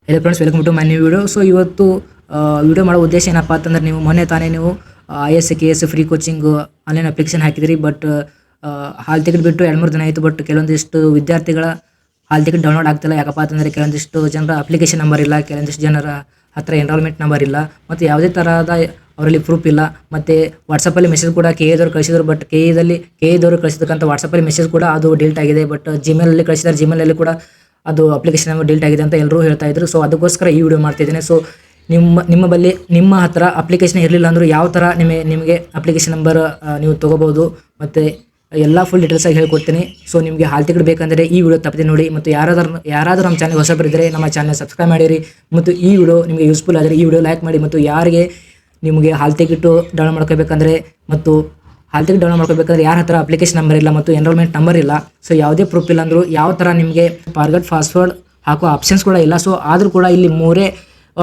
Hello friends, welcome to my new video. So ಇವತ್ತು video ಮಾಡೋ ಉದ್ದೇಶ ಏನಪ್ಪ ಅಂತಂದ್ರೆ, ನೀವು ಮೊನ್ನೆ ತಾನೇ ನೀವು IAS KS free coaching online application ಹಾಕಿದಿರಿ. ಬಟ್ ಹಾಲ್ ಟಿಕೆಟ್ ಬಿಟ್ಟು 2-3 ದಿನ ಆಯಿತು. ಬಟ್ ಕೆಲವೊಂದಿಷ್ಟು ವಿದ್ಯಾರ್ಥಿಗಳ ಹಾಲ್ ಟಿಕೆಟ್ ಡೌನ್ಲೋಡ್ ಆಗ್ತಿಲ್ಲ. ಯಾಕಪ್ಪ ಅಂತಂದರೆ ಕೆಲವೊಂದಿಷ್ಟು ಜನರ ಅಪ್ಲಿಕೇಶನ್ ನಂಬರ್ ಇಲ್ಲ, ಕೆಲವೊಂದಿಷ್ಟು ಜನರ ಹತ್ತಿರ ಎನ್ರೋಲ್ಮೆಂಟ್ ನಂಬರ್ ಇಲ್ಲ, ಮತ್ತು ಯಾವುದೇ ಥರದ ಅವರಲ್ಲಿ ಪ್ರೂಫ್ ಇಲ್ಲ. ಮತ್ತು ವಾಟ್ಸಪ್ಪಲ್ಲಿ ಮೆಸೇಜ್ ಕೂಡ KA ಕಳಿಸಿದ್ರು. ಬಟ್ KA ಕಳಿಸಿದಕ್ಕಂಥ ವಾಟ್ಸಪ್ಪಲ್ಲಿ ಮೆಸೇಜ್ ಕೂಡ ಅದು ಡಿಲೀಟ್ ಆಗಿದೆ. ಬಟ್ ಜಿಮೇಲಲ್ಲಿ ಕಳಿಸಿದ್ದಾರೆ, ಜಿಮೇಲಲ್ಲಿ ಕೂಡ ಅದು ಅಪ್ಲಿಕೇಶನ್ ನಂಬರ್ ಡಿಲೀಟ್ ಆಗಿದೆ ಅಂತ ಎಲ್ಲರೂ ಹೇಳ್ತಾ ಇದ್ರು. ಸೊ ಅದಕ್ಕೋಸ್ಕರ ಈ ವಿಡಿಯೋ ಮಾಡ್ತಿದ್ದೀನಿ. ಸೊ ನಿಮ್ಮ ಹತ್ರ ಅಪ್ಲಿಕೇಶನ್ ಇರಲಿಲ್ಲ ಅಂದರೂ ಯಾವ ಥರ ನಿಮಗೆ ಅಪ್ಲಿಕೇಶನ್ ನಂಬರ್ ನೀವು ತೊಗೋಬೋದು, ಮತ್ತು ಎಲ್ಲ ಫುಲ್ ಡೀಟೇಲ್ಸಾಗಿ ಹೇಳ್ಕೊಡ್ತೀನಿ. ಸೊ ನಿಮಗೆ ಹಾಲ್ ಟಿಕೆಟ್ ಬೇಕಂದರೆ ಈ ವಿಡಿಯೋ ತಪ್ಪದೆ ನೋಡಿ. ಮತ್ತು ಯಾರಾದರೂ ನಮ್ಮ ಚಾನಲ್ ಹೊಸಬರಿದ್ದರೆ ನಮ್ಮ ಚಾನಲ್ ಸಬ್ಸ್ಕ್ರೈಬ್ ಮಾಡಿರಿ. ಮತ್ತು ಈ ವಿಡಿಯೋ ನಿಮಗೆ ಯೂಸ್ಫುಲ್ ಆದರೆ ಈ ವಿಡಿಯೋ ಲೈಕ್ ಮಾಡಿ. ಮತ್ತು ಯಾರಿಗೆ ನಿಮಗೆ ಹಾಲ್ ಟಿಕೆಟು ಡೌನ್ಲೋಡ್ ಮಾಡ್ಕೋಬೇಕಂದ್ರೆ ಯಾರ ಹತ್ರ ಅಪ್ಲಿಕೇಶನ್ ನಂಬರ್ ಇಲ್ಲ ಮತ್ತು ಎನ್ರೋಲ್ಮೆಂಟ್ ನಂಬರ್ ಇಲ್ಲ, ಸೊ ಯಾವುದೇ ಪ್ರೂಫ್ ಇಲ್ಲ ಅಂದರೂ ಯಾವ ಥರ ನಿಮಗೆ ಫಾರ್ಗಟ್ ಪಾಸ್ವರ್ಡ್ ಹಾಕೋ ಆಪ್ಷನ್ಸ್ ಕೂಡ ಇಲ್ಲ. ಸೊ ಆದರೂ ಕೂಡ ಇಲ್ಲಿ 3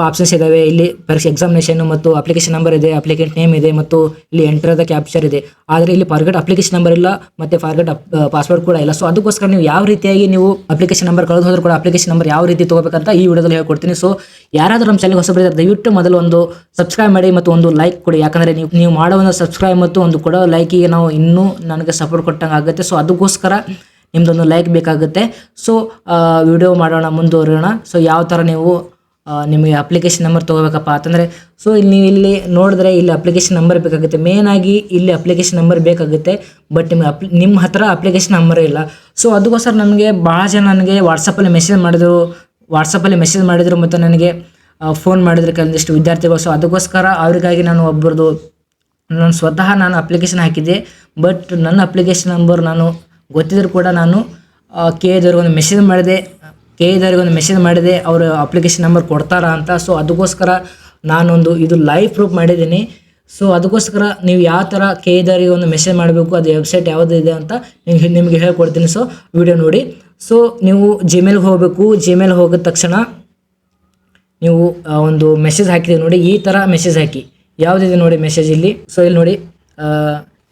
ಆಪ್ಷನ್ಸ್ ಇದ್ದಾವೆ. ಇಲ್ಲಿ ಪರೀಕ್ಷೆ ಎಕ್ಸಾಮಿನೇಷನ್ ಮತ್ತು ಅಪ್ಲಿಕೇಶನ್ ನಂಬರ್ ಇದೆ, ಅಪ್ಲಿಕೆಂಟ್ ನೇಮ್ ಇದೆ, ಮತ್ತು ಇಲ್ಲಿ ಎಂಟರ್ ದ ಕ್ಯಾಪ್ಚರ್ ಇದೆ. ಆದರೆ ಇಲ್ಲಿ ಫಾರ್ಗಟ್ ಅಪ್ಲಿಕೇಶನ್ ನಂಬರ್ ಇಲ್ಲ ಮತ್ತು ಫಾರ್ಗಟ್ ಪಾಸ್ವರ್ಡ್ ಕೂಡ ಇಲ್ಲ. ಸೊ ಅದಕ್ಕೋಸ್ಕರ ನೀವು ಯಾವ ರೀತಿಯಾಗಿ ನೀವು ಅಪ್ಲಿಕೇಶನ್ ನಂಬರ್ ಕಳೆದು ಹೋದರೂ ಕೂಡ ಅಪ್ಲಿಕೇಶನ್ ನಂಬರ್ ಯಾವ ರೀತಿ ತೊಗೋಬೇಕಂತ ಈ ವಿಡಿಯೋದಲ್ಲಿ ಹೇಳ್ಕೊಡ್ತೀನಿ. ಸೊ ಯಾರಾದರೂ ನಮ್ಮ ಚಾನಲ್ ಹೊಸಬರಿದ್ದಾರೆ ದಯವಿಟ್ಟು ಮೊದಲು ಒಂದು ಸಬ್ಸ್ಕ್ರೈಬ್ ಮಾಡಿ ಮತ್ತು ಒಂದು ಲೈಕ್ ಕೊಡಿ. ಯಾಕಂದರೆ ನೀವು ಮಾಡೋ ಒಂದು ಸಬ್ಸ್ಕ್ರೈಬ್ ಮತ್ತು ಒಂದು ಕೊಡೋ ಲೈಕಿಗೆ ನಾವು ಇನ್ನೂ ನನಗೆ ಸಪೋರ್ಟ್ ಕೊಟ್ಟಂಗೆ ಆಗುತ್ತೆ. ಸೊ ಅದಕ್ಕೋಸ್ಕರ ನಿಮ್ಮದೊಂದು ಲೈಕ್ ಬೇಕಾಗುತ್ತೆ. ಸೊ ವಿಡಿಯೋ ಮಾಡೋಣ, ಮುಂದುವರೋಣ. ಸೊ ಯಾವ ಥರ ನೀವು ನಿಮಗೆ ಅಪ್ಲಿಕೇಶನ್ ನಂಬರ್ ತೊಗೋಬೇಕಪ್ಪ ಅಂತಂದರೆ, ಸೊ ನೀವು ಇಲ್ಲಿ ನೋಡಿದ್ರೆ ಇಲ್ಲಿ ಅಪ್ಲಿಕೇಶನ್ ನಂಬರ್ ಬೇಕಾಗುತ್ತೆ. ಮೇನಾಗಿ ಇಲ್ಲಿ ಅಪ್ಲಿಕೇಶನ್ ನಂಬರ್ ಬೇಕಾಗುತ್ತೆ. ಬಟ್ ನಿಮ್ಮ ಹತ್ರ ಅಪ್ಲಿಕೇಶನ್ ನಂಬರ್ ಇಲ್ಲ. ಸೊ ಅದಕ್ಕೋಸ್ಕರ ನನಗೆ ಭಾಳ ಜನ ನನಗೆ ವಾಟ್ಸಪ್ಪಲ್ಲಿ ಮೆಸೇಜ್ ಮಾಡಿದರು ಮತ್ತು ನನಗೆ ಫೋನ್ ಮಾಡಿದ್ರು ಕೆಲವೊಂದಿಷ್ಟು ವಿದ್ಯಾರ್ಥಿಗಳು. ಸೊ ಅದಕ್ಕೋಸ್ಕರ ಅವರಿಗಾಗಿ ನಾನು ಸ್ವತಃ ಅಪ್ಲಿಕೇಶನ್ ಹಾಕಿದ್ದೆ. ಬಟ್ ನನ್ನ ಅಪ್ಲಿಕೇಶನ್ ನಂಬರ್ ನಾನು ಗೊತ್ತಿದ್ರು ಕೂಡ ನಾನು KA ಒಂದು ಮೆಸೇಜ್ ಮಾಡಿದೆ ಅವರು ಅಪ್ಲಿಕೇಶನ್ ನಂಬರ್ ಕೊಡ್ತಾರಾ ಅಂತ. ಸೊ ಅದಕ್ಕೋಸ್ಕರ ನಾನೊಂದು ಇದು ಲೈವ್ ಪ್ರೂಫ್ ಮಾಡಿದ್ದೀನಿ. ಸೊ ಅದಕ್ಕೋಸ್ಕರ ನೀವು ಯಾವ ಥರ KA ಒಂದು ಮೆಸೇಜ್ ಮಾಡಬೇಕು, ಅದು ವೆಬ್ಸೈಟ್ ಯಾವುದಿದೆ ಅಂತ ನಿಮಗೆ ಹೇಳ್ಕೊಡ್ತೀನಿ. ಸೊ ವಿಡಿಯೋ ನೋಡಿ. ಸೊ ನೀವು ಜಿಮೇಲ್ಗೆ ಹೋಗಬೇಕು. ಜಿಮೇಲ್ ಹೋಗಿದ ತಕ್ಷಣ ನೀವು ಒಂದು ಮೆಸೇಜ್ ಹಾಕಿದ್ದೀವಿ ನೋಡಿ, ಈ ಥರ ಮೆಸೇಜ್ ಹಾಕಿ. ಯಾವುದಿದೆ ನೋಡಿ ಮೆಸೇಜ್ ಇಲ್ಲಿ. ಸೊ ಇಲ್ಲಿ ನೋಡಿ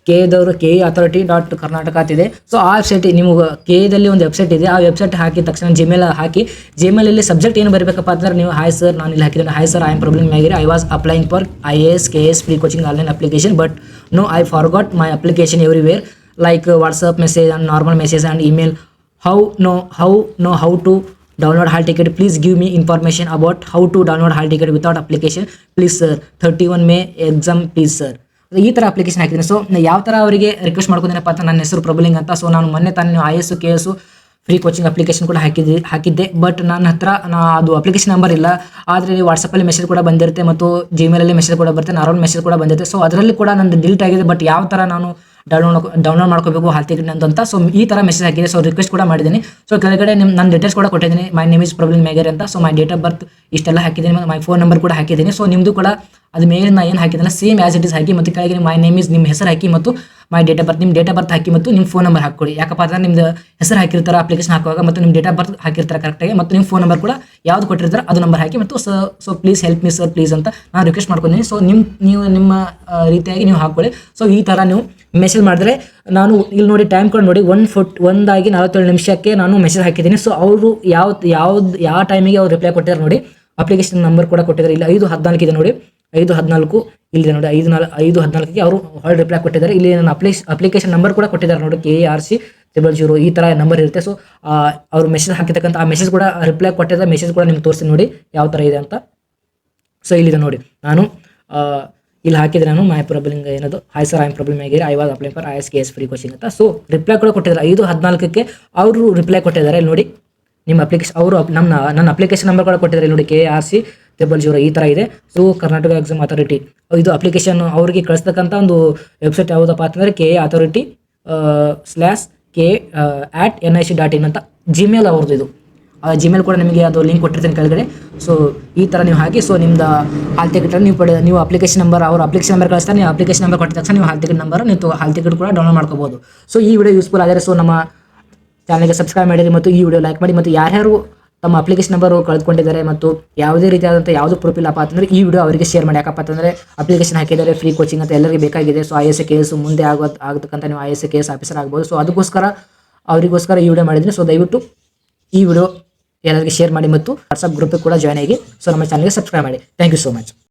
KA.authority.karnataka ಅಂತಿದೆ. ಸೊ ಆ ವೆಬ್ಸೈಟ್ ನಿಮಗೆ KAದಲ್ಲಿ ಒಂದು ವೆಬ್ಸೈಟ್ ಇದೆ. ಆ ವೆಬ್ಸೈಟ್ ಹಾಕಿದ ತಕ್ಷಣ ಜಿಮೇಲ್ ಹಾಕಿ, ಜಿಮೇಲಲ್ಲಿ ಸಬ್ಜೆಕ್ಟ್ ಏನು ಬರಬೇಕಪ್ಪ ಅಂತಂದ್ರೆ ನೀವು ಹಾಯ್ ಸರ್, ನಾನು ಇಲ್ಲಿ ಹಾಕಿದ್ದೇನೆ, hi sir, I am problem ಮ್ಯಾಗಿರಿ, I was applying for IAS KS free coaching online application, but no I forgot my application everywhere like WhatsApp message and normal message and email. How to download hall ticket, please give me information about how to download hall ticket without application please sir, 31 May exam please sir. ಈ ಥರ application ಹಾಕಿದ್ದೀನಿ. So ಯಾವ ಥರ ಅವರಿಗೆ request ಮಾಡ್ಕೊಂಡಿನಪ್ಪ ಅಂತ, ನನ್ನ ಹೆಸರು ಪ್ರಬಲಿಂಗ್ ಅಂತ. ಸೊ ನಾನು ಮೊನ್ನೆ ತಾನೇ IAS KS free coaching application ಕೂಡ ಹಾಕಿದ್ದೆ. ಬಟ್ ನನ್ನ ಹತ್ರ ಅದು ಅಪ್ಲಿಕೇಶನ್ ನಂಬರ್ ಇಲ್ಲ. ಆದರೆ ವಾಟ್ಸಪ್ಪಲ್ಲಿ ಮೆಸೇಜ್ ಕೂಡ ಬಂದಿರುತ್ತೆ ಮತ್ತು ಜಿಮೇಲಲ್ಲಿ ಮೆಸೇಜ್ ಕೂಡ ಬರುತ್ತೆ, ನಾರ್ಮಲ್ ಮೆಸೇಜ್ ಕೂಡ ಬಂದಿರುತ್ತೆ. ಸೊ ಅದರಲ್ಲಿ ಕೂಡ ನಂದು ಡಿಲೀಟ್ ಆಗಿದೆ. ಬಟ್ ಯಾವ ಥರ ನಾನು ಡೌನ್ಲೋಡ್ ಮಾಡ್ಕೋಬೇಕು ಹಾಲ್ ಟಿಕೆಟ್ ಅಂತ. ಸೊ ಈ ಥರ ಮೆಸೇಜ್ ಹಾಕಿದೆ. ಸೊ ರಿಕ್ವೆಸ್ಟ್ ಕೂಡ ಮಾಡಿದ್ದೀನಿ. ಸೊ ಕೆಳಗಡೆ ನನ್ನ ಡೀಟೇಲ್ಸ್ ಕೂಡ ಕೊಟ್ಟಿದ್ದೀನಿ, ಮೈ ನೇಮ್ ಇಸ್ ಪ್ರಬಲಿಂಗ್ ಮ್ಯಾಗೇರಿ ಅಂತ. So my date of birth ಇಷ್ಟೆಲ್ಲ ಹಾಕಿದ್ದೀನಿ, ಮೈ ಫೋನ್ ನಂಬರ್ ಕೂಡ ಹಾಕಿದ್ದೀನಿ. ಸೊ ನಿಮ್ಮದು ಕೂಡ ಅದು ಮೇಲೆ ನಾನು ಏನು ಹಾಕಿದ್ದೀನಿ ಸೇಮ್ ಆ್ಯಸ್ ಇಟ್ ಇಸ್ ಹಾಕಿ, ಮತ್ತು ಕೆಳಗೆ ಮೈ ನೇಮ್ ಇಸ್ ನಿಮ್ಮ ಹೆಸರು ಹಾಕಿ ಮತ್ತು ಮೈ ಡೇಟ್ ಆಫ್ ಬರ್ತ್, ನಿಮ್ಮ ಡೇಟ್ ಆಫ್ ಬರ್ತ್ ಹಾಕಿ ಮತ್ತು ನಿಮ್ಮ ಫೋನ್ ನಂಬರ್ ಹಾಕ್ಕೊಡಿ. ಯಾಕಪ್ಪ ಅಂದರೆ ನಿಮ್ಮದು ಹೆಸರು ಹಾಕಿರ್ತಾರೆ ಅಪ್ಲಿಕೇಶನ್ ಹಾಕುವಾಗ, ಮತ್ತು ನಿಮ್ಮ ಡೇಟ್ ಆಫ್ ಬರ್ತ್ ಹಾಕಿರ್ತಾರೆ ಕರೆಕ್ಟಾಗಿ, ಮತ್ತು ನಿಮ್ಮ ಫೋನ್ ನಂಬರ್ ಕೂಡ ಯಾವ್ದು ಕೊಟ್ಟಿರ್ತಾರೆ ಅದು ನಂಬರ್ ಹಾಕಿ, ಮತ್ತು so please help me sir please ಅಂತ ನಾನು ರಿಕ್ವೆಸ್ಟ್ ಮಾಡ್ಕೊಂಡಿದ್ದೀನಿ. ಸೊ ನೀವು ನಿಮ್ಮ ರೀತಿಯಾಗಿ ನೀವು ಹಾಕ್ಕೊಳ್ಳಿ. ಸೊ ಈ ಥರ ನೀವು ಮೆಸೇಜ್ ಮಾಡಿದ್ರೆ, ನಾನು ಇಲ್ಲಿ ನೋಡಿ ಟೈಮ್ ಕೂಡ ನೋಡಿ 1:47 ನಿಮಿಷಕ್ಕೆ ನಾನು ಮೆಸೇಜ್ ಹಾಕಿದ್ದೀನಿ. ಸೊ ಅವರು ಯಾವ ಟೈಮಿಗೆ ಅವ್ರು ರಿಪ್ಲೈ ಕೊಟ್ಟಿದ್ದಾರೆ ನೋಡಿ. ಅಪ್ಲಿಕೇಶನ್ ನಂಬರ್ ಕೂಡ ಕೊಟ್ಟಿದ್ದಾರೆ. ಇಲ್ಲಿ 5:14 ಇದೆ ನೋಡಿ, 5:14 ಇಲ್ಲಿದೆ ನೋಡಿ. 5:14ಗೆ ಅವರು ಹೊಳ್ಳಿ ರಿಪ್ಲೈ ಕೊಟ್ಟಿದ್ದಾರೆ. ಇಲ್ಲಿ ನನ್ನ ಅಪ್ಲಿಕೇಶನ್ ನಂಬರ್ ಕೂಡ ಕೊಟ್ಟಿದ್ದಾರೆ ನೋಡಿ, KARC 000 ಈ ಥರ ನಂಬರ್ ಇರುತ್ತೆ. ಸೊ ಅವರು ಮೆಸೇಜ್ ಹಾಕಿರ್ತಕ್ಕಂಥ ಆ ಮೆಸೇಜ್ ಕೂಡ ರಿಪ್ಲೈ ಕೊಟ್ಟಿದ್ದಾರೆ. ಮೆಸೇಜ್ ಕೂಡ ನಿಮ್ಗೆ ತೋರಿಸಿ ನೋಡಿ ಯಾವ ಥರ ಇದೆ ಅಂತ. ಸೊ ಇಲ್ಲಿದೆ ನೋಡಿ, ನಾನು ಇಲ್ಲಿ ಹಾಕಿದ್ರೆ ನಾನು ಮೈ ಪ್ರಾಬ್ಲಮ್ ಏನದು, hi sir I am problem Mageri, I was applying for IAS KS free coaching ಅಂತ. ಸೊ ರಿಪ್ಲೈ ಕೂಡ ಕೊಟ್ಟಿದ್ದಾರೆ. 5:14ಕ್ಕೆ ಅವರು ರಿಪ್ಲೈ ಕೊಟ್ಟಿದ್ದಾರೆ ನೋಡಿ. ನಿಮ್ಮ ಅಪ್ಲಿಕೇಶನ್ ಅವರು ನನ್ನ ಅಪ್ಲಿಕೇಶನ್ ನಂಬರ್ ಕೂಡ ಕೊಟ್ಟಿದ್ದಾರೆ ನೋಡಿ, KARC 000 ಈ ಥರ ಇದೆ. ಸೊ ಕರ್ನಾಟಕ ಎಕ್ಸಾಮ್ ಅಥಾರಿಟಿ ಇದು ಅಪ್ಲಿಕೇಶನ್ ಅವರಿಗೆ ಕಳಿಸ್ತಕ್ಕಂಥ ಒಂದು ವೆಬ್ಸೈಟ್ ಯಾವುದಪ್ಪ ಅಂತಂದರೆ KAauthority@nic.in ಅಂತ ಜಿಮೇಲ್ ಅವ್ರದ್ದು ಇದು. ಜಿಮೇಲ್ ಕೂಡ ನಿಮಗೆ ಅದು ಲಿಂಕ್ ಕೊಟ್ಟಿರ್ತೀನಿ ಕೆಳಗಡೆ. ಸೊ ಈ ಥರ ನೀವು ಹಾಕಿ, ಸೊ ನಿಮ್ದು ಹಾಲ್ ಟಿಕೆಟ್ ನೀವು ಅಪ್ಲಿಕೇಶನ್ ನಂಬರ್, ಅವ್ರ ಅಪ್ಲಿಕೇಶನ್ ನಂಬರ್ ಕಳಿಸ್ತಾರೆ, ನೀವು ಅಪ್ಲಿಕೇಶನ್ ನಂಬರ್ ಕೊಟ್ಟಿದ ತಕ್ಷಣ ನೀವು ಹಾಲ್ ಟಿಕೆಟ್ ನಂಬರ್ ನೀವು ಹಾಲ್ ಟಿಕೆಟ್ ಕೂಡ ಡೌನ್ಲೋಡ್ ಮಾಡ್ಕೋಬೋದು. ಸೊ ಈ ವಿಡಿಯೋ ಯೂಸ್ಫುಲ್ ಆದರೆ ಸೊ ನಮ್ಮ ಚಾನಲ್ಗೆ ಸಬ್ಸ್ಕ್ರೈಬ್ ಮಾಡಿರಿ ಮತ್ತು ಈ ವಿಡಿಯೋ ಲೈಕ್ ಮಾಡಿ. ಮತ್ತು ಯಾರ್ಯಾರು ತಮ್ಮ ಅಪ್ಲಿಕೇಶನ್ ನಂಬರ್ ಕಳೆದುಕೊಂಡಿದ್ದಾರೆ ಮತ್ತು ಯಾವುದೇ ರೀತಿಯಾದಂಥ ಯಾವುದು ಪ್ರೂಫ್ ಇಲ್ಲಪ್ಪ ಅಂತಂದರೆ ಈ ವಿಡಿಯೋ ಅವರಿಗೆ ಶೇರ್ ಮಾಡಿ. ಯಾಕಪ್ಪ ಅಂತಂದರೆ ಅಪ್ಲಿಕೇಶನ್ ಹಾಕಿದ್ದಾರೆ ಫ್ರೀ ಕೋಚಿಂಗ್ ಅಂತ ಎಲ್ಲರಿಗೆ ಬೇಕಾಗಿದೆ. ಸೊ IAS KS ಮುಂದೆ ಆಗತಕ್ಕಂಥ ನೀವು IAS KS ಆಫೀಸರ್ ಆಗ್ಬೋದು. ಸೊ ಅದಕ್ಕೋಸ್ಕರ ಅವರಿಗೋಸ್ಕರ ಈ ವಿಡಿಯೋ ಮಾಡಿದ್ದೀನಿ. ಸೊ ದಯವಿಟ್ಟು ಈ ವಿಡಿಯೋ ಎಲ್ಲರಿಗೆ ಶೇರ್ ಮಾಡಿ ಮತ್ತು ವಾಟ್ಸ್ಆಪ್ ಗ್ರೂಪ್ ಕೂಡ ಜಾಯ್ನ್ ಆಗಿ. ಸೊ ನಮ್ಮ ಚಾನಲ್ಗೆ ಸಬ್ಸ್ಕ್ರೈಬ್ ಮಾಡಿ. Thank you so much.